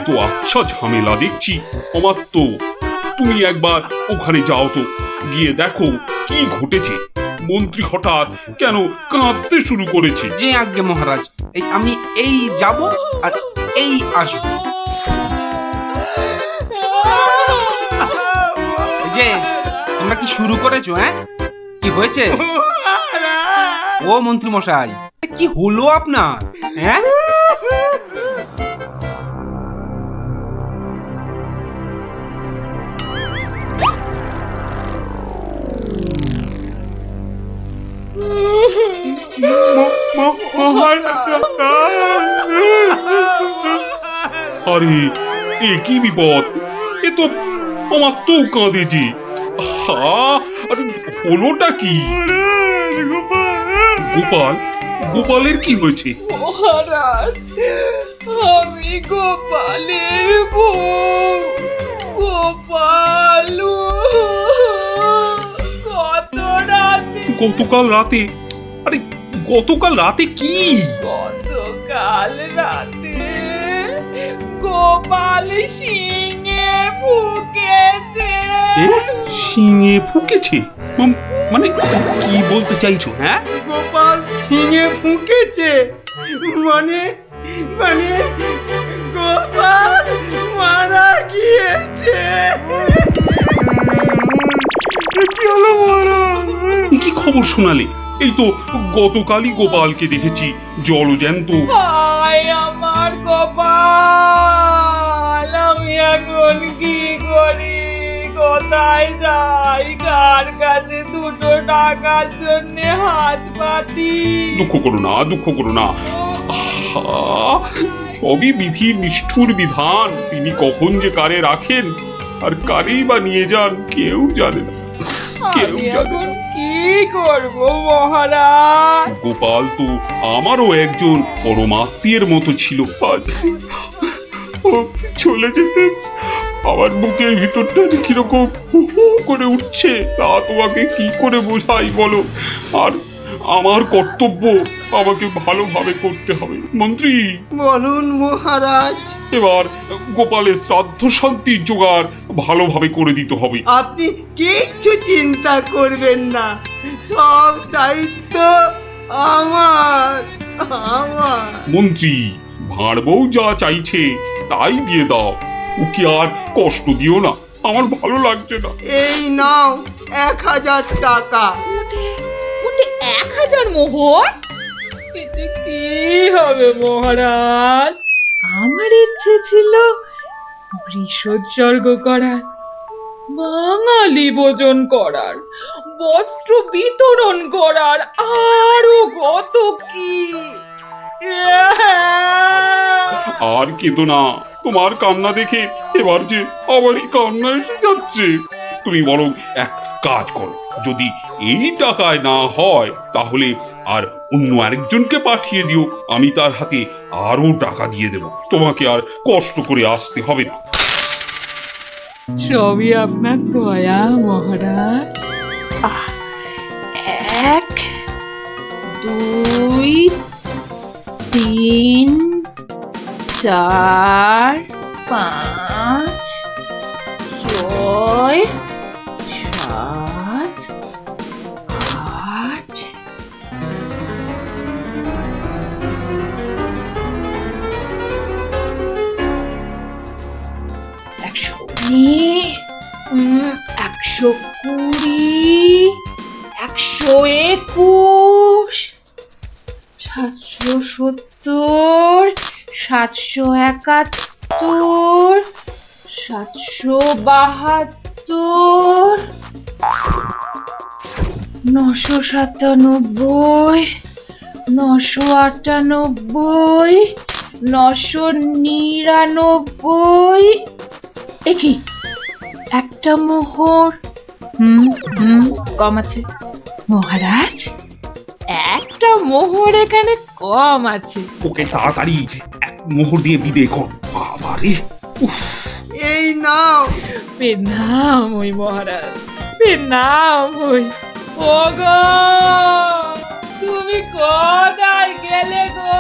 তো আচ্ছা ঝামেলা দেখছি আমার তো। তুমি একবার ওখানে যাও তো, গিয়ে দেখো কি ঘটেছে। মন্ত্রী হঠাৎ কেন কাঁদতে শুরু করেছে। যে আজ্ঞে মহারাজ, আমি এই যাব আর এই আসবো। যে তোমরা কি শুরু করেছো? হ্যাঁ, কি হয়েছে? ও মন্ত্রী মশাই, কি হলো আপনার? হ্যাঁ, আরে এ কি বিপদ! এ তো আমার তো কাঁদে যে। আরে হলোটা কি? গোপাল, গোপালের কি হয়েছে? মহারাজ, আমি গোপালের বউ। গোপাল কত রাতে, গতকাল রাতে? আরে গতকাল রাতে কি? গতকাল রাতে গোপাল সিংহে ফুকেছে। শিঙে ফুকেছে? মানে কি বলতে চাইছো? হ্যাঁ, গোপাল ছিঙে ফুঁকেছে মানে মানে গোপাল মারা গিয়েছে। কি হলো মহারাজ? কি খবর শোনালে? এই তো গতকালই গোপালকে দেখেছি জলজ্যান্ত। হায় আমার গোপাল, আমি এখন কি করি? কোথায় যাই? কার কাছে দুটো টাকার জন্য হাত পাতি? দুঃখ করো না, দুঃখ করো না। সবই বিধির নিষ্ঠুর বিধান। তিনি কখন যে কারে রাখেন আর কারেই বা নিয়ে যান কেউ জানে না, কেউ আমি জানে এখন না। কি করব মহারাজ? গোপাল তো আমারও একজন পরমাত্মীয়ের মতো ছিল। আজ ও চলে যেতে আমার বুকের ভিতরটা যে কিরকম হু হু করে উঠছে তা তোমাকে কি করে বোঝাই বলো। আর আমার কর্তব্য আমাকে ভালোভাবে করতে হবে। মন্ত্রী, বলুন মহারাজ। এবার গোপালের শ্রাদ্ধ শান্তির জোগাড় ভালোভাবে করে দিতে হবে। আপনি কিচ্ছু চিন্তা করবেন না, সব দায়িত্ব আমার আমার মন্ত্রী, ভাঁড় বউ যা চাইছে তাই দিয়ে দাও, ওকে আর কষ্ট দিও না, আমার ভালো লাগছে না। এই নাও 1000 টাকা। ওটা 1000 মোহর? এতে কি হবে মহারাজ? আমার ইচ্ছে ছিল বৃষোৎসর্গ করার, বাঙালি ভোজন করার, বস্ত্র বিতরণ করার, আরো কত কি। আর কেঁদো না, তোমার কান্না দেখে এবার যে আমারই কান্না এসে যাচ্ছে। তুমি বরং এক কাজ করো, যদি এই টাকায় না হয় তাহলে আর অন্য আরেকজনকে পাঠিয়ে দিও, আমি তার হাতে আরো টাকা দিয়ে দেব, তোমাকে আর কষ্ট করে আসতে হবে না। সবই আপনার দয়া মহারাজ। 1 2 3 4 5 6 7 8 119 120 121 770 771 772 997 998 999। একই একটা মোহর। কম আছে মহারাজ, একটা মোহর এখানে কম আছে। ওকে তাড়াতাড়ি এক মোহর দিয়ে বিদে কর। বাবারে, এই নাও। প্রণাম ওই মহারাজ, প্রণাম ওই। ওগো, তুমি কোথায় গেলে গো?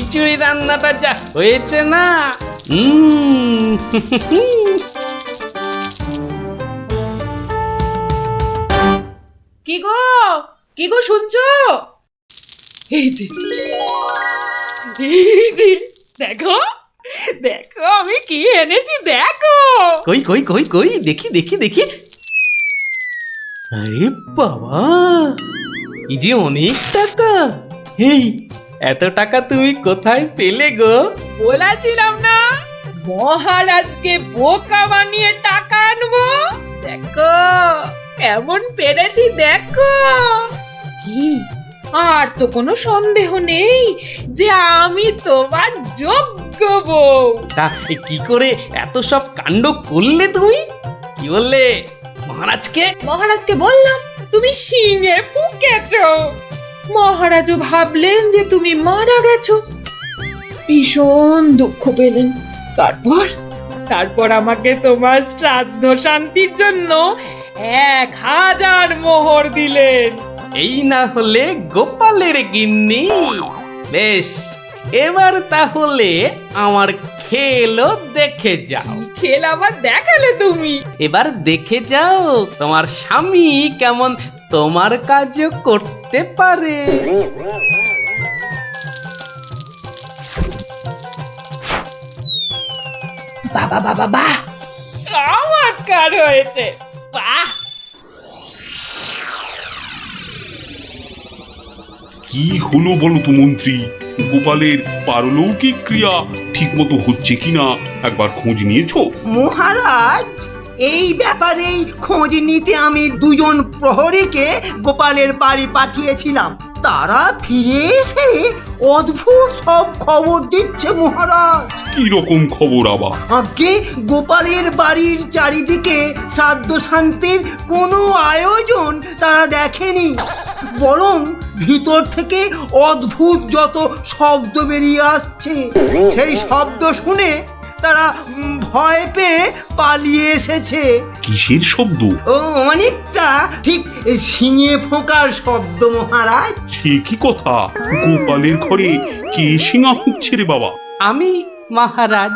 খিচুড়ি রান্নাটা যা হয়েছে না উম, কি গো, কি গো শুনছো? এই যে, এই যে, দেখো, দেখো আমি কি এনেছি দেখো। কই কই কই কই দেখি দেখি দেখি আরে বাবা এই যে অনেক টাকা এই এত টাকা তুমি কোথায় পেলে গো বলেছিলাম না মহারাজকে বোকা বানিয়ে টাকা আনবো। দেখো কেমন পেরেছি দেখো। কি আর তো কোনো সন্দেহ নেই যে আমি তোমার যোগ্য বউ। তা কি করে এত সব কাণ্ড করলে তুমি কি বললে মহারাজকে মহারাজকে বললাম তুমি শিঙে ফুকেছো। মহারাজও ভাবলেন যে তুমি মারা গেছো, ভীষণ দুঃখ পেলেন। তারপর আমাকে তোমার শ্রাদ্ধ শান্তির জন্য 1000 মোহর দিলেন। এই না হলে গোপালের গিন্নি বেশ এবার তাহলে আমার খেলও দেখে যাও খেল আবার দেখালে তুমি। এবার দেখে যাও তোমার স্বামী কেমন তোমার কাজও করতে পারে বাবা বাবা বাহ, চমৎকার হয়েছে, বাহ। কি হলো বলো তো মন্ত্রী, গোপালের পারলৌকিক ক্রিয়া ঠিক মতো হচ্ছে কিনা একবার খোঁজ নিয়েছো? মহারাজ, এই ব্যাপারেই খোঁজ নিতে আমি 2 প্রহরীকে গোপালের বাড়ি পাঠিয়েছিলাম। তারা ফিরে এসে অদ্ভুত সব খবর দিচ্ছে মহারাজ। কি রকম খবর আবার? আগে গোপালের বাড়ির চারিদিকে শ্রাদ্ধ শান্তির কোনো আয়োজন তারা দেখেনি, বরং ভিতর থেকে অদ্ভুত যত শব্দ বেরিয়ে আসছে, সেই শব্দ শুনে তারা ভয় পেয়ে পালিয়ে এসেছে। কিসের শব্দ? ও অনেকটা ঠিক শিঙে ফোঁকার শব্দ মহারাজ। সে কি কথা, গোপালের ঘরে কে শিঙা ফুঁকছে রে বাবা? আমি মহারাজ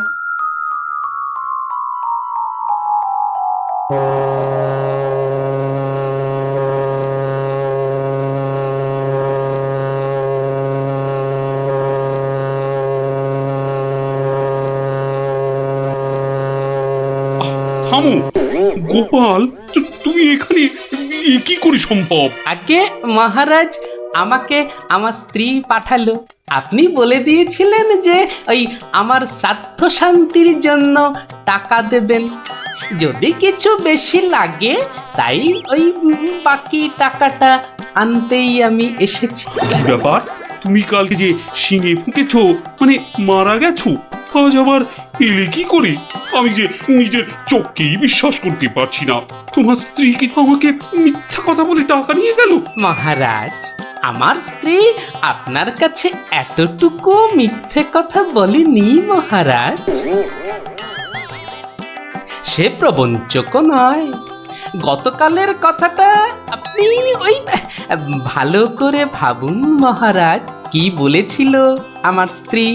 থামো গোপাল, তুমি এখানে এ কি করে সম্ভব? আগে মহারাজ আমাকে আমার স্ত্রী পাঠালো আপনি বলে দিয়েছিলেন যে ওই আমার শ্রাদ্ধ শান্তির জন্য টাকা দেবেন, যদি কিছু বেশি লাগে তাই ওই বাকি টাকাটা আনতেই আমি এসেছি কি ব্যাপার, তুমি কালকে যে শিঙে ফুঁকেছো মানে মারা গেছো, আজ আবার এলে কি করে? আমি যে নিজের চোখকেই বিশ্বাস করতে পারছি না। তোমার স্ত্রী কি আমাকে মিথ্যা কথা বলে টাকা নিয়ে গেল? মহারাজ আমার স্ত্রী আপনার কাছে এতটুকু মিথ্যে কথা বলেনি মহারাজ, সে প্রবঞ্চক নয়। গতকালের কথাটা আপনি ওই ভালো করে ভাবুন মহারাজ, কি বলেছিল আমার স্ত্রী।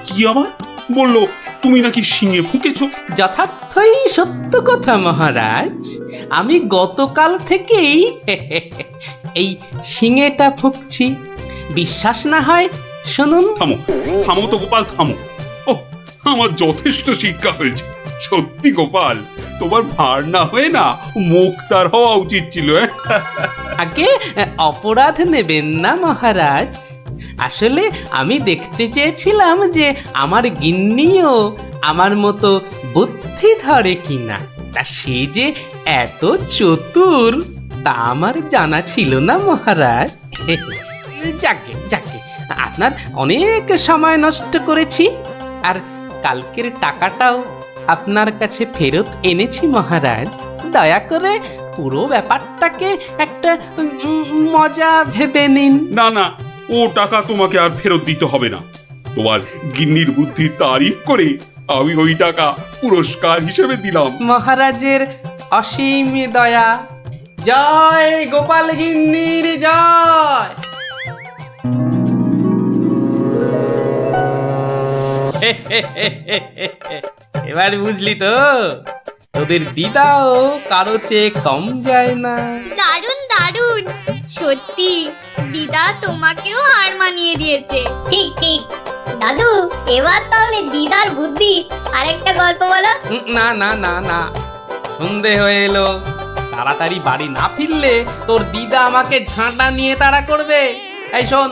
কি আবার বললো তুমি নাকি শিঙে ফুঁকেছো? যথার্থই সত্য কথা মহারাজ, আমি গতকাল থেকেই এই শিঙেটা ফুঁকছি, বিশ্বাস না হয় শুনুন। থামো থামো তো গোপাল, থামো। ও আমার যথেষ্ট শিক্ষা হয়েছে। সত্যি গোপাল, তোমার ভার না হয়ে না মুক্তার হওয়া উচিত ছিল। আগে অপরাধ নেবেন না মহারাজ, আসলে আমি দেখতে চেয়েছিলাম যে আমার গিন্নিও আমার মতো বুদ্ধি ধরে কিনা, তা সে যে এত চতুর তা আমার জানা ছিল না মহারাজ। যাকে যাকে আপনার অনেক সময় নষ্ট করেছি, আর কালকের টাকাটাও আপনার কাছে ফেরত এনেছি মহারাজ। দয়া করে পুরো ব্যাপারটাকে একটা মজা ভেবে নিন। না না, ও টাকা তোমাকে আর ফেরত দিতে হবে না। তোমার গিন্নির বুদ্ধির তারিফ করে আমি ওই টাকা পুরস্কার হিসেবে দিলাম। মহারাজের অসীম দয়া। জয় গোপাল গিন্নির জয়। এবার বুঝলি তো, তোদের দিদাও কারো চেয়ে কম যায় না। দারুণ দারুণ, সত্যি দিদা তোমাকেও হার মানিয়ে দিয়েছে। ঠিক ঠিক। দাদু, এবার তাহলে দিদার বুদ্ধি আরেকটা গল্প বলো। না না না না, সন্ধে হয়ে এলো, তাড়াতাড়ি বাড়ি না ফিরলে তোর দিদা আমাকে ঝাঁটা নিয়ে তাড়া করবে। এই শোন,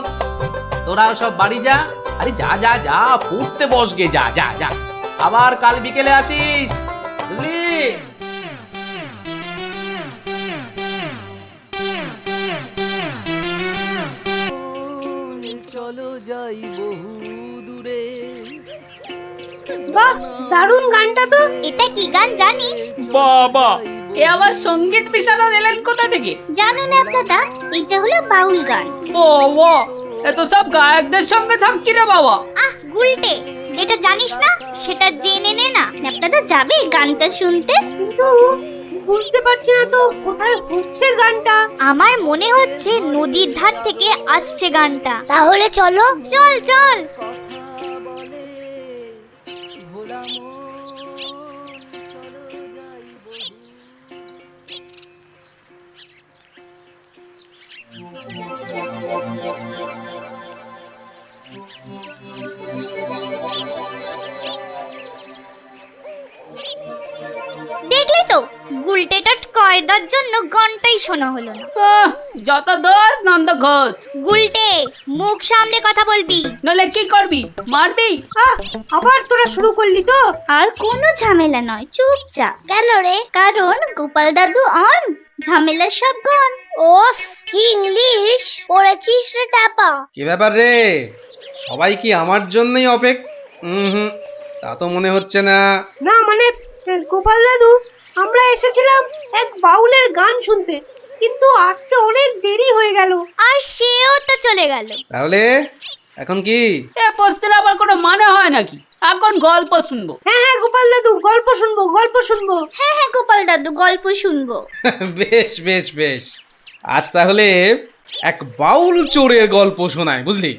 তোরা সব বাড়ি যা। আরে যা যা যা, পড়তে বস গে, যা যা যা, আবার কাল বিকেলে আসিস, বুঝলি? বাহ, দারুণ গানটা তো। এটা কি গান জানিস? বাবা, এ আবার সঙ্গীত বিশারদ এলেন কোথা থেকে? জানো না দাদা, এটা হলো বাউল গান। ও ও, এত সব গায়কদের সঙ্গে থাকছি রে বাবা। আহ গুলটে, যেটা জানিস না সেটা জেনে নে না। আপনারা যাবে গানটা শুনতে? কিন্তু বুঝতে পারছি না তো কোথায় হচ্ছে গানটা। আমার মনে হচ্ছে নদীর ধার থেকে আসছে গানটা। তাহলে চলো। চল চল। দেখলি তো, গুলটেটার কয়দার জন্য গানটাই শোনা হলো না। যত দোষ নন্দ ঘোষ। গুলটে, মুখ সামলে কথা বলবি, নলে কি করবি? মারবি? আবার তোরা শুরু করলি তো। আর কোনো ঝামেলা নয়, চুপচাপ। কেন রে? কারণ গোপাল দাদু অন, ঝামেলার সব গান। ওফ, কি ইংলিশ পড়েছিস রে টাপা। কি ব্যাপার রে, সবাই কি আমার জন্যই হুম, তা তো মনে হচ্ছে না। না মানে গোপাল দাদু, আমরা এসেছিলাম এক বাউলের গান শুনতে, কিন্তু আসতে অনেক দেরি হয়ে গেল। আর সেও তো চলে গেল। তাহলে এখন কি? এ প্রশ্নের আবার কোনো মানে হয় নাকি? এখন গল্প শুনবো। হ্যাঁ হ্যাঁ গোপাল দাদু, গল্প শুনবো গল্প শুনবো। হ্যাঁ হ্যাঁ গোপাল দাদু, গল্প শুনবো। বেশ বেশ বেশ, আজ তাহলে এক বাউল চোরের গল্প শোনায়, বুঝলি?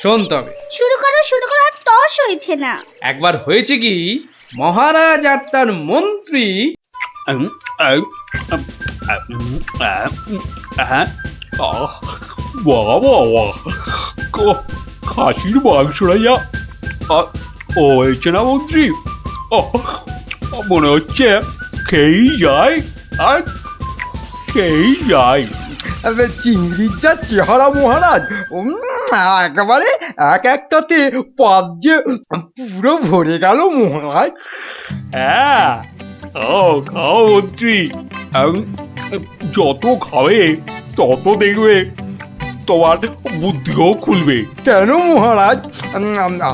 শোন তবে। শুরু করো শুরু করো, আর তর্স হয়েছে না। একবার হয়েছে কি, মহারাজ আর তার মন্ত্রী বাবা, খাসির মাংসটা যা ও হয়েছে না মন্ত্রী, মনে হচ্ছে খেয়েই যায় আর খেয়েই যায়। চিংড়ির যা চেহারা মহারাজ, একেবারে এক একটাতে পাত যে পুরো ভরে গেল মহারাজ। হ্যাঁ, খাও খাও মন্ত্রী, যত খাবে তত দেখবে তোমার বুদ্ধিও খুলবে। কেন মহারাজ,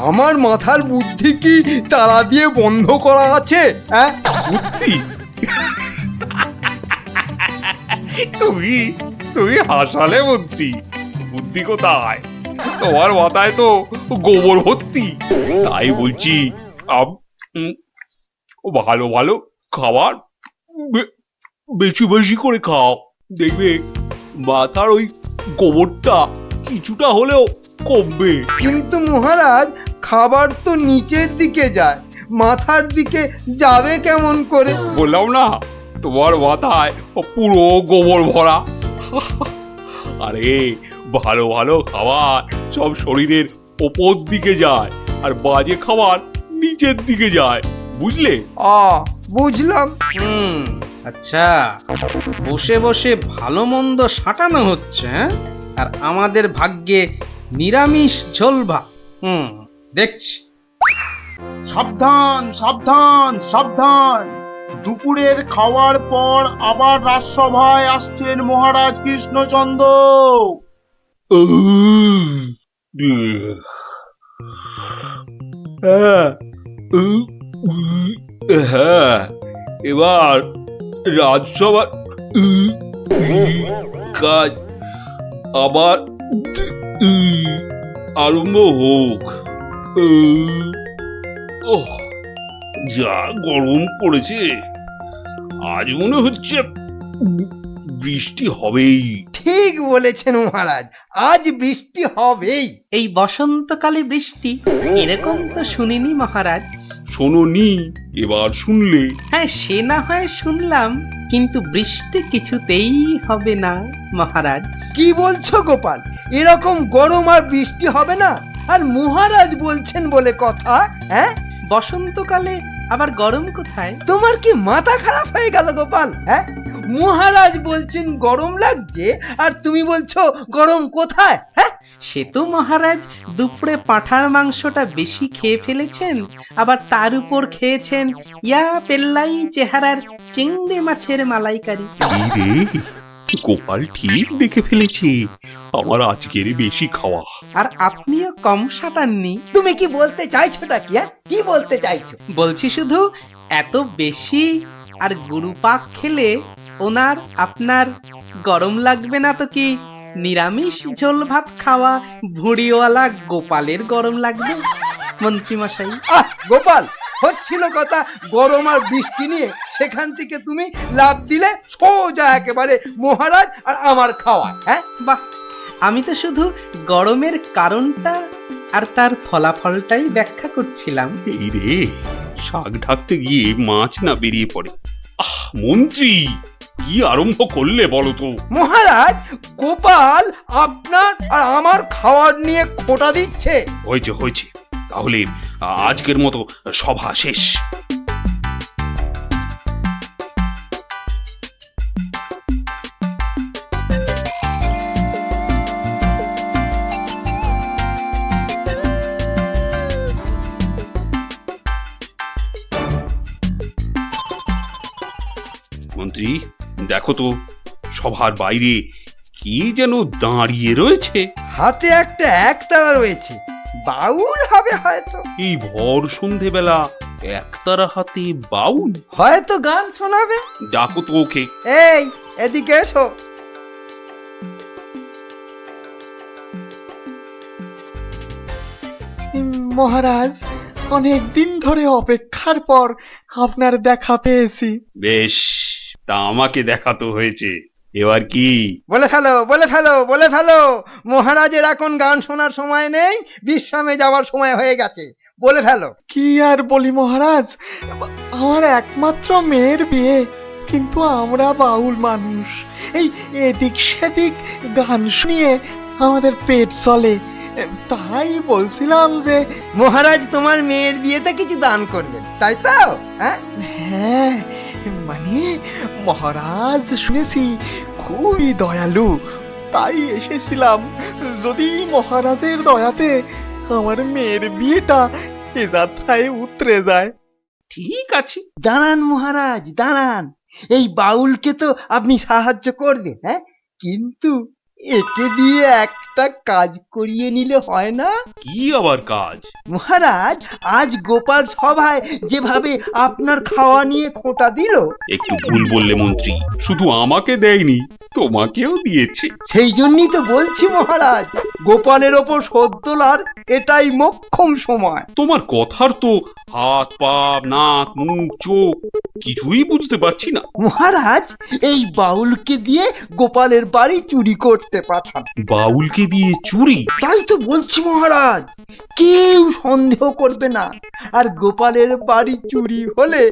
আমার মাথার বুদ্ধি কি তারা দিয়ে বন্ধ করা আছে? হ্যাঁ, বুদ্ধি? তুমি তুমি হাসালে মন্ত্রী, বুদ্ধি কোথায়? তোমার মাথায় তো গোবর ভর্তি। তাই বলছি, ভালো ভালো খাবার বেশি বেশি করে খাও, দেখবে মাথার ওই গোবরটা কিছুটা হলেও কমবে। কিন্তু মহারাজ, খাবার তো নিচের দিকে যায়, মাথার দিকে যাবে কেমন করে? বললাম না, তোমার মাথায় পুরো গোবর ভরা। আরে ভালো ভালো খাবার সব শরীরের ওপর দিকে যায়, আর বাজে খাবার নিচের দিকে যায়, বুঝলে? বুঝলাম। আচ্ছা, বসে বসে ভালো মন্দ সাঁটানো হচ্ছে, হ্যাঁ? আর আমাদের ভাগ্যে নিরামিষ ঝোল ভাত। দেখছি। সাবধান সাবধান সাবধান, দুপুরের খাওয়ার পর আবার রাজসভায় আসছেন মহারাজ কৃষ্ণচন্দ্র। হ্যাঁ, এবার রাজসভা কাজ আবার আরম্ভ হোক। যা গরম পড়েছে, আজ মনে হচ্ছে বৃষ্টি হবেই। ঠিক বলেছেন মহারাজ, আজ বৃষ্টি হবেই। এই বসন্তকালে বৃষ্টি এরকম তো শুনিনি মহারাজ। শোনোনি, এবার শুনলে। হ্যাঁ, সে না হয় শুনলাম, কিন্তু বৃষ্টি কিছুতেই হবে না মহারাজ। কি বলছো গোপাল? এরকম গরম আর বৃষ্টি হবে না? আর মহারাজ বলছেন বলে কথা। হ্যাঁ, বসন্তকালে আবার গরম কোথায়? তোমার কি মাথা খারাপ হয়ে গেল গোপাল? হ্যাঁ, মহারাজ বলছেন গরম লাগছে আর তুমি বলছো গরম কোথায়? হ্যাঁ, সে তো মহারাজ দুপুরে পাঁঠার মাংসটা বেশি খেয়ে ফেলেছেন, আবার তার উপর খেয়েছেন ইয়া পেল্লাই চেহারার চিংড়ি মাছের মালাইকারি। এই রে, গোপাল ঠিক দেখে ফেলেছে আমার আজকের বেশি খাওয়া। আর আপনিও কম সাটাননি। তুমি কি বলতে চাইছোটা কি? হ্যাঁ, কি বলতে চাইছো? বলছি শুধু এত বেশি আর গুরুপাক খেলে ওনার আপনার গরম লাগবে না তো কি নিরামিষ ঝোল ভাত খাওয়া ভুড়িওয়ালা গোপালের গরম লাগবে মন্ত্রী মশাই? আহ গোপাল, হচ্ছিল কথা গরম আর বৃষ্টি নিয়ে, সেখান থেকে তুমি লাভ দিলে সোজা একেবারে মহারাজ আর আমার খাওয়া। হ্যাঁ, বাহ, আমি তো শুধু গরমের কারণটা আর তার ফলাফলটাই ব্যাখ্যা করছিলাম। এই রে, শাক ঢাকতে গিয়ে মাছ না বেরিয়ে পড়ে। আহ মন্ত্রী, কি আরম্ভ করলে বলো তো? মহারাজ, গোপাল আপনার আর আমার খাওয়ার নিয়ে খোঁটা দিচ্ছে। হয়েছে হয়েছে, তাহলে আজকের মতো সভা শেষ। মন্ত্রী, দেখো তো সভার বাইরে কি যেন দাঁড়িয়ে রয়েছে। হাতে একটা একতারা রয়েছে, বাউল হবে হয়তো। এই ভর সন্ধেবেলা একতারা হাতে বাউল? হয়তো গান শোনাবে। ডাকো তো ওকে। এই, এদিকে এসো। মহারাজ, অনেক দিন ধরে অপেক্ষার পর আপনার দেখা পেয়েছি। বেশ, তা আমাকে দেখাতো হয়েছে, এবার কি? বলে ফেলো, বলে ফেলো, বলে ফেলো। মহারাজের এখন গান শোনার সময় নেই, বিশ্রামে যাওয়ার সময় হয়ে গেছে। বলে ফেলো। কি আর বলি মহারাজ, আমার একমাত্র মেয়ের বিয়ে, কিন্তু আমরা বাউল মানুষ, এই এদিক সেদিক গান শুনিয়ে আমাদের পেট চলে। তাই বলছিলাম যে মহারাজ তোমার মেয়ের বিয়েতে কিছু দান করবেন, তাই তো? হ্যাঁ, হ্যাঁ, মানে মহারাজ শুনেছি খুবই দয়ালু, তাই এসেছিলাম। যদি মহারাজের দয়াতে আমার মেয়ের বিয়েটা এ যাত্রায় উতরে যায়। ঠিক আছে, দাঁড়ান মহারাজ, দাঁড়ান। এই বাউলকে তো আপনি সাহায্য করবেন, হ্যাঁ, কিন্তু একে দিয়ে একটা কাজ করিয়ে নিলে হয় না? কি আবার কাজ? মহারাজ, আজ গোপাল সভায় যেভাবে আপনার খাওয়া নিয়ে খোঁটা দিল। একটু ভুল বললে মন্ত্রী, শুধু আমাকে দেয়নি, তোমাকেও দিয়েছে। সেই জন্যই তো বলছি মহারাজ, গোপালের ওপর শোধ তোলার এটাই মোক্ষম সময়। তোমার কথার তো হাত পা নাক মুখ চোখ কিছুই বুঝতে পারছি না। মহারাজ, এই বাউলকে দিয়ে গোপালের বাড়ি চুরি করতে পাঠান। বাউলকে দিয়ে চুরি? তাই তো বলছি মহারাজ, কেউ সন্দেহ করবে না। আর গোপালের বাড়ি চুরি হলে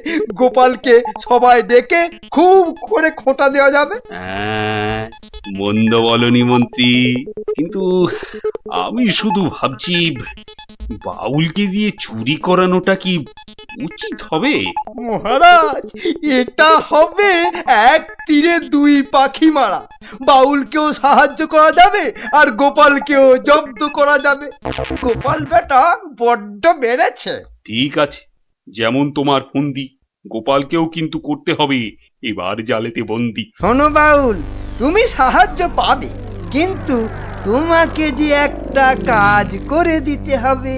গোপালকে সবাই ডেকে খুব করে খোঁটা দেওয়া যাবে। মন্দ বলনি মন্ত্রী, কিন্তু আমি শুধু ভাবছি বাউলকে দিয়ে চুরি করানোটা কি উচিত হবে? মহারাজ, এটা হবে এক তীরে দুই পাখি মারা। বাউলকেও সাহায্য করা যাবে আর গোপালকেও জব্দ করা যাবে। গোপাল বেটা বড্ড বেড়েছে। ঠিক আছে, যেমন তোমার ফন্দি, গোপালকেও কিন্তু করতে হবে এবার জালেতে বন্দি। শোনো বাউল, তুমি সাহায্য পাবে, কিন্তু তোমাকে যে একটা কাজ করে দিতে হবে।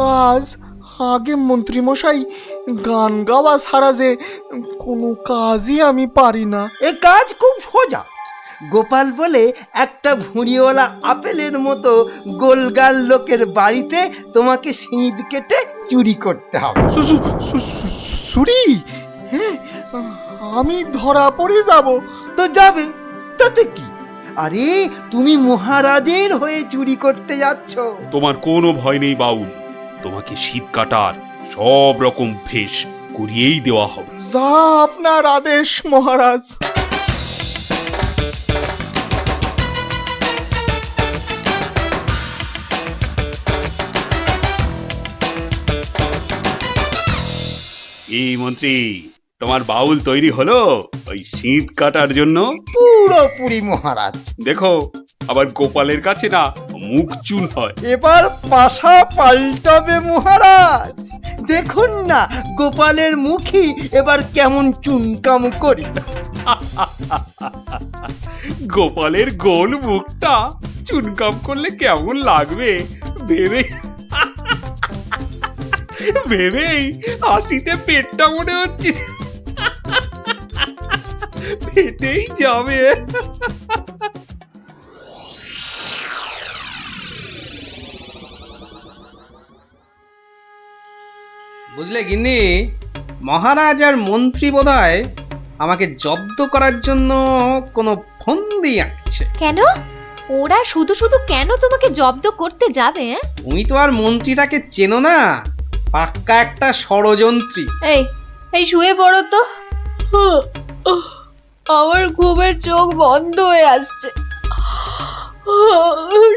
কাজ? আগে মন্ত্রী মশাই, গান গাওয়া ছাড়া যে কোনো কাজই আমি পারি না। এ কাজ খুব সোজা। গোপাল বলে একটা ভুঁড়িওয়ালা আপেলের মতো গোলগাল লোকের বাড়িতে তোমাকে সিঁধ কেটে চুরি করতে হবে। চুরি? হ্যাঁ, আমি ধরা পড়ে যাব। তো যাবে, তাতে কি? আরে তুমি মহারাজের হয়ে চুরি করতে যাচ্ছ। তোমার কোনো ভয় নেই বাউল, তোমাকে শীত কাটার সব রকম ভেষ করিয়েই দেওয়া হবে। যা আপনার আদেশ মহারাজ। এই মন্ত্রী, তোমার বাউল তৈরি হলো ওই শীত কাটার জন্য? পুরোপুরি মহারাজ। দেখো, আবার গোপালের কাছে না মুখ চুন হয়। এবার পাশা পাল্টাবে মহারাজ। দেখুন না গোপালের মুখই এবার কেমন চুনকাম করি। গোপালের গোল মুখটা চুনকাম করলে কেমন লাগবে ভেবে ভেবেই হাসিতে পেটটা মনে হচ্ছে ফেটেই যাবে। বুঝলে গিন্নি, মহারাজ আর মন্ত্রী বোধহয় আমাকে জব্দ করার জন্য কোনো ফন্দি আঁকছে। কেন? ওরা শুধু শুধু কেন তোমাকে জব্দ করতে যাবে? তুমি তো আর মন্ত্রীটাকে চেনো না, পাক্কা একটা ষড়যন্ত্রী। এই শুয়ে পড়ো তো। আমার ঘুমের চোখ বন্ধ হয়ে আসছে।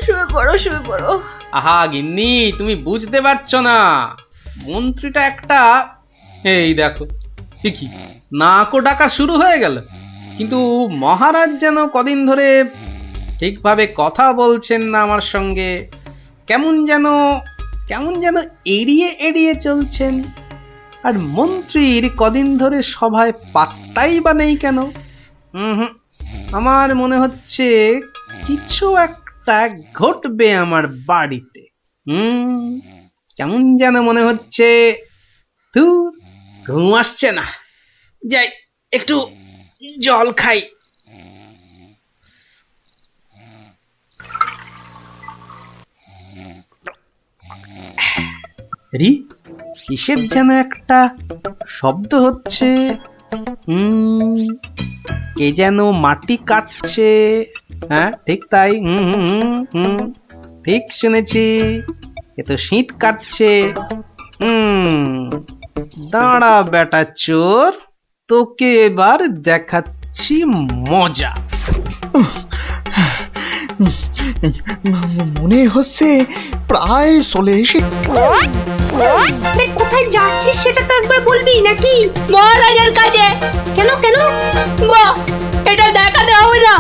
শুয়ে পড়ো, শুয়ে পড়ো। আহা গিন্নি, তুমি বুঝতে পারছো না, মন্ত্রীটা একটা, এই দেখো ঠিকই নাকও ডাকা শুরু হয়ে গেল। কিন্তু মহারাজ যেন কদিন ধরে ঠিকভাবে কথা বলছেন না আমার সঙ্গে, কেমন যেন এড়িয়ে এড়িয়ে চলছেন। আর মন্ত্রীর কদিন ধরে সভায় পাত্তাই বা নেই কেন? আমার মনে হচ্ছে কিছু একটা ঘটবে আমার বাড়িতে। কেমন যেন মনে হচ্ছে। ঘুম আসছে না, যাই একটু জল খাই। কিসের যেন একটা শব্দ হচ্ছে। কে যেন মাটি কাটছে। হ্যাঁ ঠিক তাই, ঠিক শুনেছি, এ তো শীত কাটছে। দাঁড়া বেটা চোর, তোকে এবার দেখাচ্ছি মজা। মনে হচ্ছে প্রায় চলে এসে। কোথায় যাচ্ছিস সেটা তো একবার বলবি নাকি? মহারাজের কাছে। কেন কেন? বাহ, এটা দেখাতে হবে না।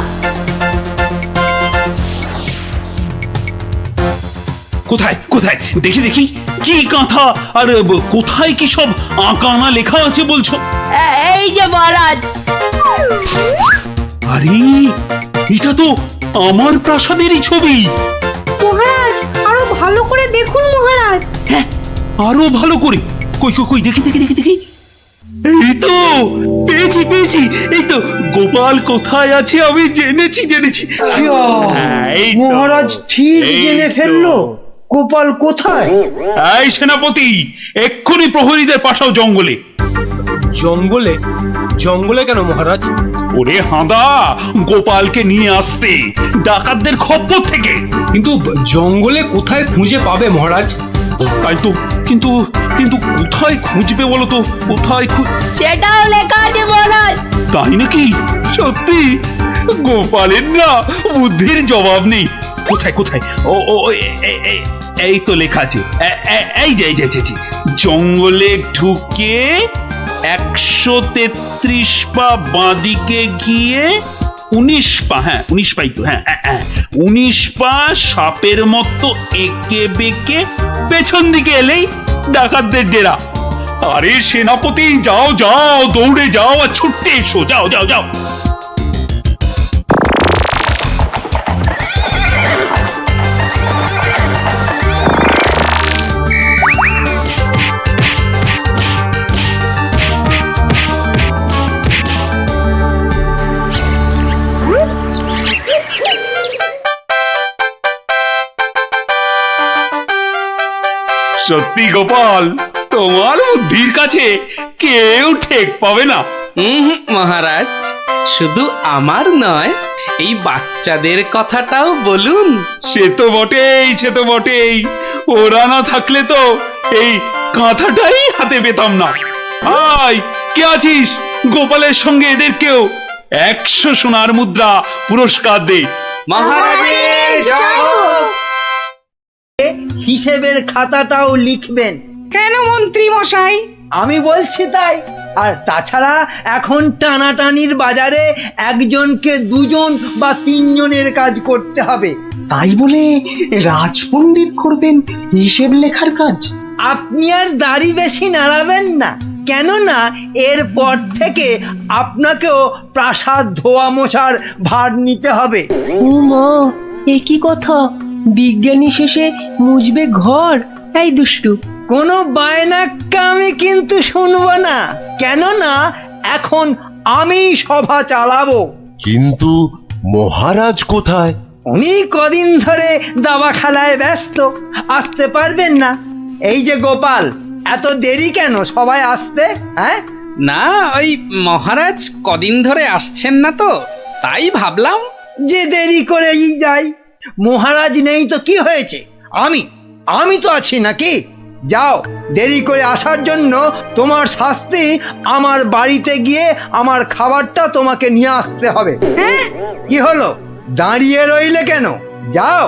কোথায় কোথায় দেখি দেখি, কি কাঁথা আর কোথায় কি সব আঁকানা লেখা আছে বলছো? এই যে মহারাজ। আরে এটা তো আমার প্রাসাদেরই ছবি। মহারাজ আরো ভালো করে দেখুন মহারাজ। হ্যাঁ, আরো ভালো করে। কই কই কই, দেখি দেখি দেখি দেখি। এই তো পেয়েছি পেয়েছি, এই তো গোপাল কোথায় আছে আমি জেনেছি। হ্যাঁ, এই তো, মহারাজ ঠিক এই জেনে তো। ফেললো গোপাল কোথায়। এই সেনাপতি, এক্ষুনি প্রহরীদের পাঠাও জঙ্গলে। জঙ্গলে? জঙ্গলে কেন মহারাজ? ওরে হাঁদা, গোপালকে নিয়ে আসতে ডাকাতদের খপ্পর থেকে। কিন্তু জঙ্গলে কোথায় খুঁজে পাবে মহারাজ? তাই তো, কিন্তু কিন্তু কোথায় খুঁজবে বলো তো? কোথায় সেটাও লেখা আছে মহারাজ। তাই নাকি? সত্যি? গোপালের না বুদ্ধির জবাব নেই। কোথায় কোথায়? ও ও এই তো লেখা আছে। এই যে জঙ্গলে ঢুকে 133 পা বাঁদিকে গিয়ে 19 পা, হ্যাঁ 19 পাই তো, হ্যাঁ 19 পা সাপের মতো এঁকে বেঁকে পেছন দিকে এলেই ডাকাতদের ডেরা। আরে সেনাপতি, যাও যাও, দৌড়ে যাও আর ছুটতে এসো, যাও যাও যাও। সত্যি গোপাল, তোমার বুদ্ধির কাছে কেউ ঠেক পাবে না। মহারাজ, শুধু আমার নয়, এই বাচ্চাদের কথাটাও বলুন। সে তো বটেই ওরা না থাকলে তো এই কাঁথাটাই হাতে পেতাম না। আয়, কে আছিস? গোপালের সঙ্গে এদেরকেও 100 সোনার মুদ্রা পুরস্কার দে। মহারাজের জয় হোক। হিসেবের খাতাটাও লিখবেন। কেন মন্ত্রী মশাই? আমি বলছি তাই। আর তাছাড়া এখন টানাটানির বাজারে একজনকে 2 জন বা 3 জনের কাজ করতে হবে। তাই বলে রাজপণ্ডিত করবেন হিসেব লেখার কাজ? আপনি আর দাড়ি বেশি নাড়াবেন না, কেননা এরপর থেকে আপনাকেও প্রাসাদ ধোয়া মোছার ভার নিতে হবে। মা, এ কি কথা? বিজ্ঞানী শেষে মুজবে ঘর? এই দুষ্টু, কোনো বায়নাক্কা আমি কিন্তু শুনবো না, কেননা এখন আমি সভা চালাবো। কিন্তু মহারাজ কোথায়? উনি কদিন ধরে দাবা খেলায় ব্যস্ত, আসতে পারবেন না। এই যে গোপাল, এত দেরি কেন সবাই আসতে? হ্যাঁ, না, ওই মহারাজ কদিন ধরে আসছেন না তো, তাই ভাবলাম যে দেরি করেই যাই। মহারাজ নেই তো কি হয়েছে, আমি তো আছি নাকি? যাও, দেরি করে আসার জন্য তোমার শাস্তি আমার বাড়িতে গিয়ে আমার খাবারটা তোমাকে নিয়ে আসতে হবে। কি হলো, দাঁড়িয়ে রইলে কেন? যাও।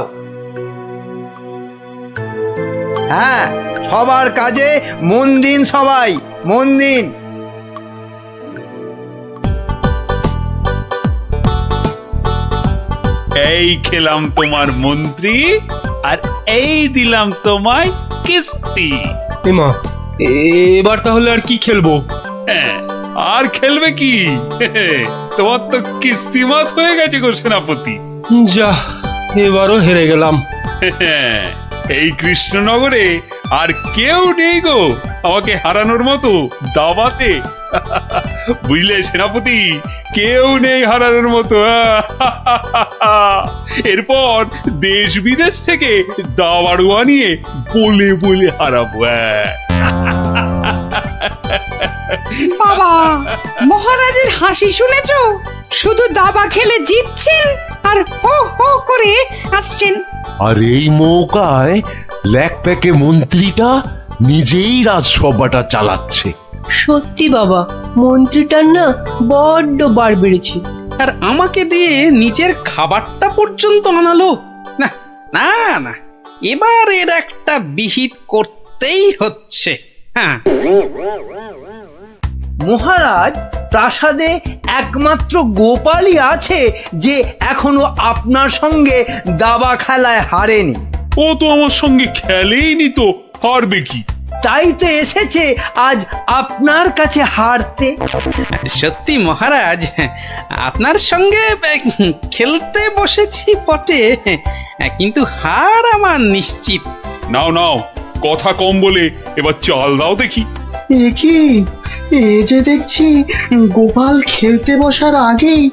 হ্যাঁ, সবার কাজে মন দিন, সবাই মন দিন। এই খেলাম তোমার মন্ত্রী, আর এই দিলাম তোমায় কিস্তি। মা, এবার তাহলে আর কি খেলবো? হ্যাঁ, আর খেলবে কি? তোমার তো কিস্তিমাত হয়ে গেছে গো সেনাপতি। যা, এবারও হেরে গেলাম। এই কৃষ্ণনগরে আর কেউ নেই গো আমাকে হারানোর মতো দাবাতে। বুঝলে সেনাপতি, কেউ নেই হারানোর মতো। এরপর দেশ বিদেশ থেকে দাবাড়ুয়া নিয়ে বলে বলে হারাবো। বাবা, মহারাজের হাসি শুনেছো? শুধু দাবা খেলে জিতছেন আর হো হো করে আসছেন। আর এই মৌকায় ল্যাকপ্যাকে মন্ত্রীটা নিজেই রাজসভাটা চালাচ্ছে। সত্যি বাবা, মন্ত্রীটার না বড্ড বার বেড়েছে। আর আমাকে দিয়ে নিজের খাবারটা পর্যন্ত আনালো। না না না, এবার এর একটা বিহিত করতেই হচ্ছে। হ্যাঁ, মহারাজ, প্রাসাদে একমাত্র গোপালই আছে যে এখনো আপনার সঙ্গে দাবা খেলায় হারেনি। ও তো আমার সঙ্গে খেলেইনি, তো হারবে কি? তাই তো এসেছে আজ আপনার কাছে হারতে। সত্যি মহারাজ, আপনার সঙ্গে খেলতে বসেছি বটে, কিন্তু হার আমার নিশ্চিত। নাও নাও, কথা কম বলে এবার চাল দাও দেখি। এ কি, এ যে দেখছি গোপাল খেলতে বসার আগেই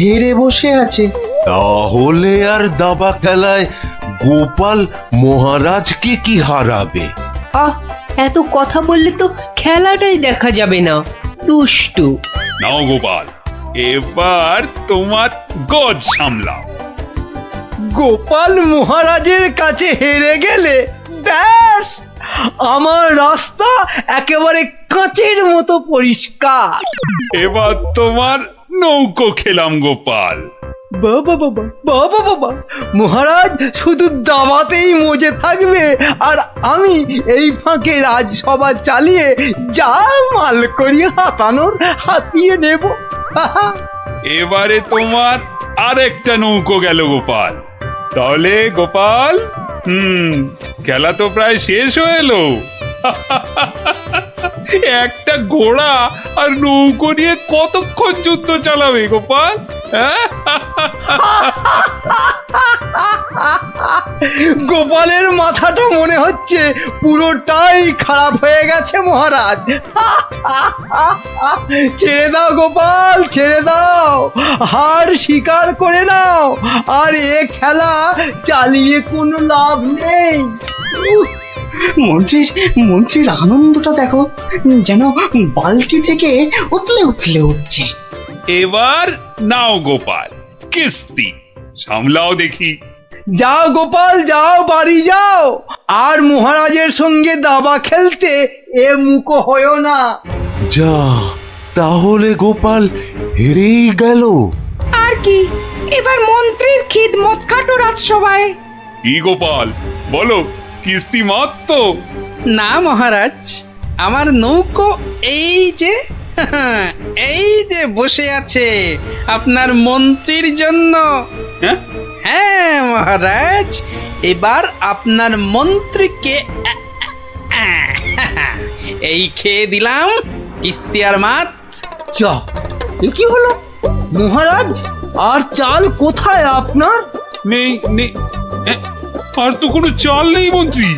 হেরে বসে আছে। তাহলে আর দাবা খেলায় গোপাল মহারাজকে কি হারাবে? আহ, এত কথা বললে তো খেলাটাই দেখা যাবে না। দুষ্টু। নাও গোপাল, এবার তোমার গজ সামলাও। গোপাল মহারাজের কাছে হেরে গেলে ব্যাস, আমার রাস্তা একেবারে কাঁচের মতো পরিষ্কার। এবার তোমার নৌকো খেলাম গোপাল। বাবা বাবা বাবা বাবা, মহারাজ শুধু দাবাতেই মজে থাকবে, আর আমি এই ফাঁকে রাজসভা চালিয়ে যা মাল করি হাতানোর হাতিয়ে নেব। এবারে তোমার আরেকটা নৌকো গেল গোপাল। তাহলে গোপাল, খেলা তো প্রায় শেষ হয়ে এলো। একটা ঘোড়া আর নৌকো নিয়ে কতক্ষণ যুদ্ধ চালাবে গোপাল? গোপালের মাথাটা মনে হচ্ছে পুরোটাই খারাপ হয়ে গেছে মহারাজ। ছেড়ে দাও গোপাল, ছেড়ে দাও, হার স্বীকার করে নাও, আর এ খেলা চালিয়ে কোনো লাভ নেই। মন্ত্রীর আনন্দটা দেখো, যেন বালতি থেকে উতলে উতলে উঠছে। এবার নাও গোপাল, কিস্তি সামলাও দেখি। যাও গোপাল যাও, বাড়ি যাও, আর মহারাজের সঙ্গে দাবা খেলতে এ মুখো হয়েও না। যা, তাহলে গোপাল হেরেই গেল। আর কি, এবার মন্ত্রীর খিদমত কাটো রাজসভায়। কি গোপাল বলো, কিস্তি মাত তো? না মহারাজ, আমার নৌকো এই যে এই যে বসে আছে আপনার মন্ত্রীর জন্য। হ্যাঁ হ্যাঁ মহারাজ, এবার আপনার মন্ত্রীকে এই খেয়ে দিলাম কিস্তি আর মাত। যা, এ কি হলো মহারাজ? আর চাল কোথায় আপনার? নেই নেই, আর তো কোনো চাল নেই মন্ত্রী।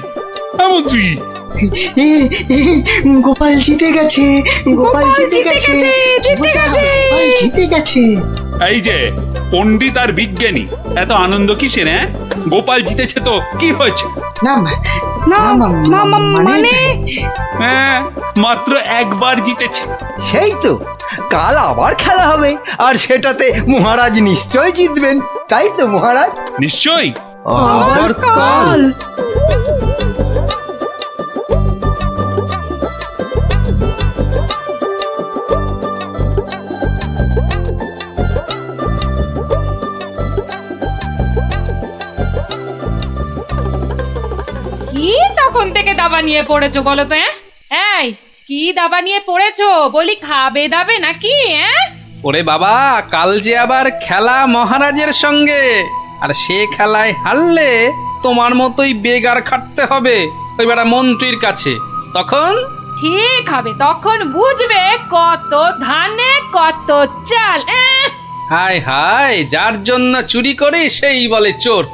হ্যাঁ মন্ত্রী, গোপাল জিতে গেছে, গোপাল জিতে গেছে, গোপাল জিতে গেছে। এই যে পণ্ডিত আর বিজ্ঞানী, এত আনন্দ কিসের? হ্যাঁ, গোপাল জিতেছে তো কি হয়েছে? মানে হ্যাঁ, মাত্র একবার জিতেছে। সেই তো, কাল আবার খেলা হবে, আর সেটাতে মহারাজ নিশ্চয় জিতবেন, তাই তো মহারাজ? নিশ্চয়ই। আবার কাল? কি তখন থেকে দাবা নিয়ে পড়েছো বলো তো? এই কি দাবা নিয়ে পড়েছো? বলি খাবে দাবে নাকি? ওরে বাবা, কাল যে আবার খেলা মহারাজের সঙ্গে, আর সে খেলায় হারলে তোমার মতোই বেগার খাটতে হবে ওই বেটা মন্ত্রীর কাছে। তখন ঠিক হবে, তখন বুঝবে কত ধানে কত চাল। হায় হায়, যার জন্য চুরি করি সেই বলে চোর।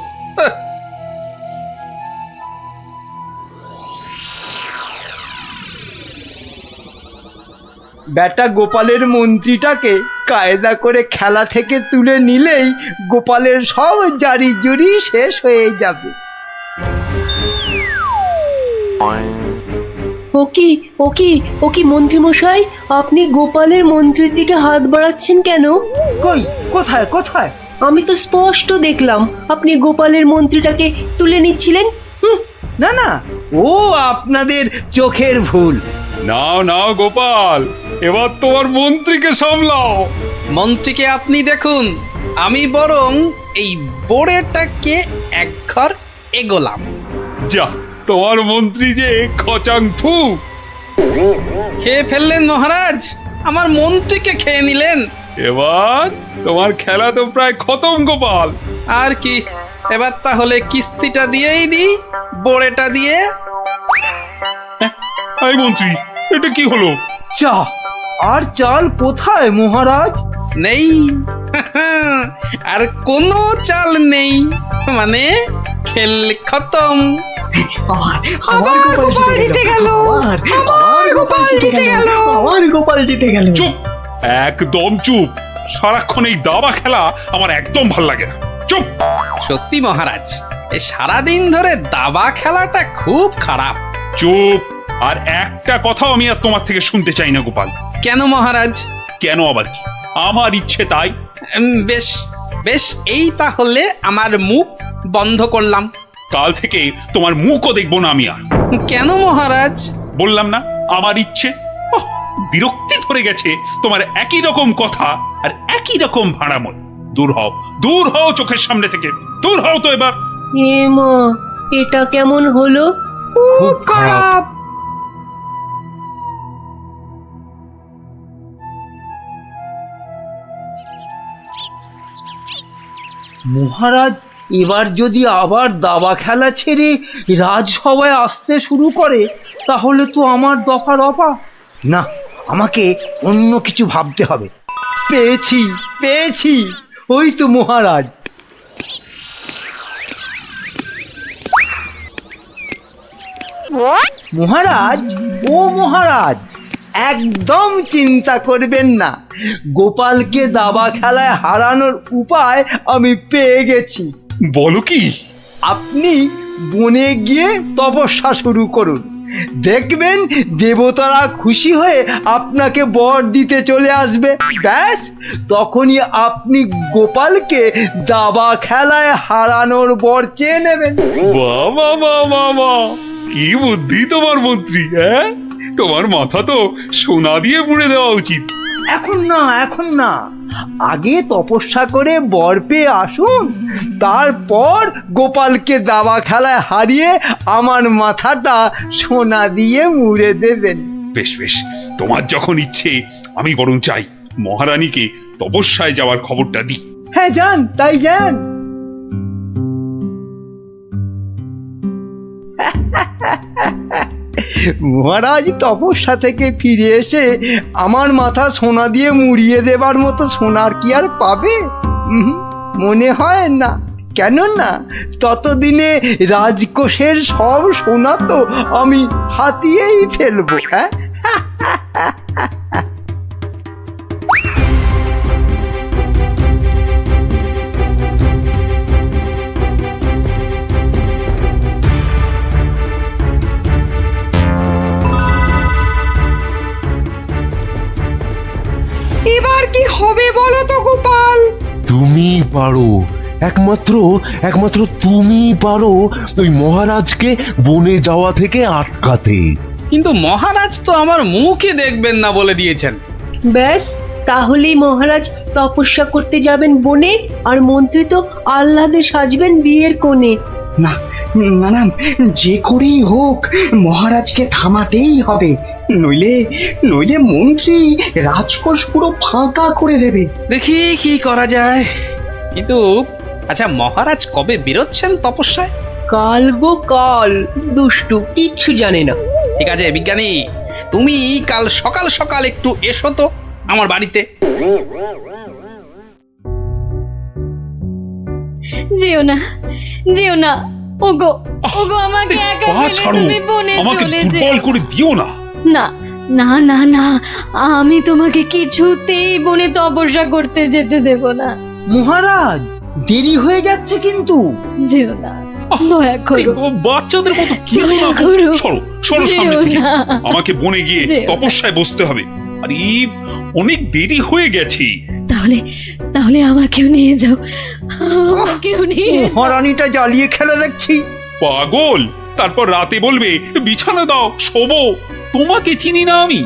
বেটা গোপালের মন্ত্রীটাকে কায়দা করে খেলা থেকে তুলে নিলেই গোপালের সব জারি জুরি শেষ হয়ে যাবে। ও কি মন্ত্রী মশাই, আপনি গোপালের মন্ত্রীর দিকে হাত বাড়াচ্ছেন কেন? কই, কোথায় কোথায়? আমি তো স্পষ্ট দেখলাম আপনি গোপালের মন্ত্রীটাকে তুলে নিচ্ছিলেন। না না, ও আপনাদের চোখের ভুল। নাও নাও গোপাল, এবার তোমার মন্ত্রীকে সামলাও। মন্ত্রীকে আপনি দেখুন, আমি বরং এই বোড়েটাকে এক ঘর এগোলাম। যা, তোমার মন্ত্রী যে খচাং ফু। খেয়ে ফেললেন মহারাজ, আমার মন্ত্রীকে খেয়ে নিলেন। এবার তোমার খেলা তো প্রায় খতম গোপাল। আর কি, এবার তাহলে কিস্তিটা দিয়েই দিই, বোড়েটা দিয়ে। এই মন্ত্রী, এটা কি হলো? চা আর চাল কোথায় মহারাজ? নেই, আর কোনো চাল নেই, মানে খেল খতম। আবার গোপাল জিতে গেল, আবার গোপাল জিতে গেল, আবার গোপাল জিতে গেল। চুপ, একদম চুপ। সারাক্ষণ এই দাবা খেলা আমার একদম ভাল লাগে না। চুপ। সত্যি মহারাজ, এই সারাদিন ধরে দাবা খেলাটা খুব খারাপ। চুপ, আর একটা কথাও আমি আর তোমার থেকে শুনতে চাই না গোপাল। কেন মহারাজ? কেন আবার কি? আমার ইচ্ছে তাই। বেশ বেশ, এই তাহলে আমার মুখ বন্ধ করলাম। কাল থেকে তোমার মুখও দেখবো না আমি আর। কেন মহারাজ? বললাম না, আমার ইচ্ছে। বিরক্তি ধরে গেছে তোমার একই রকম কথা আর একই রকম ভাড়াময়। দূর হও, দূর হও চোখের সামনে থেকে, দূর হও তো এবার। মা, এটা কেমন হলো? খুব খারাপ। মহারাজ এবার যদি আবার দাবা খেলা ছেড়ে রাজসভায় আসতে শুরু করে, তাহলে তো আমার দফা রফা। না, আমাকে অন্য কিছু ভাবতে হবে। পেয়েছি পেয়েছি, ওই তো মহারাজ। মহারাজ, ও মহারাজ, একদম চিন্তা করবেন না, গোপালকে দাবা খেলায় হারানোর উপায় আমি পেয়ে গেছি। বলো কি? আপনি বনে গিয়ে তপস্যা শুরু করুন, দেখবেন দেবতারা খুশি হয়ে আপনাকে বর দিতে চলে আসবে। ব্যাস তখনই আপনি গোপালকে দাবা খেলায় হারানোর বর চেয়ে নেবেন। বাবা বাবা বাবা, কি বুদ্ধি তোমার মন্ত্রী, হ্যাঁ? তোমার মাথা তো সোনা দিয়ে মুড়ে দেওয়া উচিত। এখন না, এখন না, আগে তপস্যা করে বর পেয়ে আসুন, তারপর গোপালকে দাবা খেলায় হারিয়ে আমার মাথাটা সোনা দিয়ে মুড়ে দেবেন। বেশ বেশ, তোমার যখন ইচ্ছে, আমি বরং চাই মহারানীকে তপস্যায় যাওয়ার খবরটা দিই। হ্যাঁ যান, তাই যান। মহারাজ তপস্যা থেকে ফিরে এসে আমার মাথা সোনা দিয়ে মুড়িয়ে দেবার মতো সোনার কি আর পাবে? মনে হয় না। কেননা ততদিনে রাজকোষের সব সোনা তো আমি হাতিয়েই ফেলবো। হ্যাঁ, এবার কি হবে বলো তো গোপাল? তুমি পারো, একমাত্র তুমি পারো ওই মহারাজকে বনে যাওয়া থেকে আটকাতে। কিন্তু মহারাজ তো আমার মুখই দেখবেন না বলে দিয়েছেন। ব্যাস, তাহলেই মহারাজ তপস্যা করতে যাবেন বনে, আর মন্ত্রী তো আহ্লাদে সাজবেন বিয়ের কোণে। না না না, যে করেই হোক মহারাজকে থামাতেই হবে, নইলে মন্ত্রী রাজকোষ পুরো ফাঁকা করে দেবে। দেখি কি করা যায়। কিন্তু আচ্ছা, মহারাজ কবে বেরোচ্ছেন তপস্যায়? কাল গো কাল, দুষ্টু কিচ্ছু জানে না। ঠিক আছে বিজ্ঞানী, তুমি কাল সকাল সকাল একটু এসো তো আমার বাড়িতে। যেও না, যেও না, ওগো ওগো, আমাকে একা পা ফেলে ছাড়ো, তুমি বনে আমাকে চলে দুর্বল যেও করে দিও না। না। না না না, আমি তোমাকে কিছুতেই বনে তপস্যা করতে যেতে দেব না। মহারাজ দেরি হয়ে যাচ্ছে কিন্তু। যেও না, দয়া করো, বাচ্চাদের মতো কি দয়া করো, সরো সামনে যেও থেকে। না। আমাকে বনে গিয়ে যেও না। তপস্যায় বসতে হবে। আরে অনেক দেরি হয়ে গেছে। তাহলে তাহলে আমাকেও নিয়ে যাও, আমাকেও নিয়ে যাও। মহারানীটা জ্বালিয়ে খেলে দেখছি। পাগল, তারপর রাতে বলবে বিছানা দাও, শোবো। তোমাকে চিনি না আমি।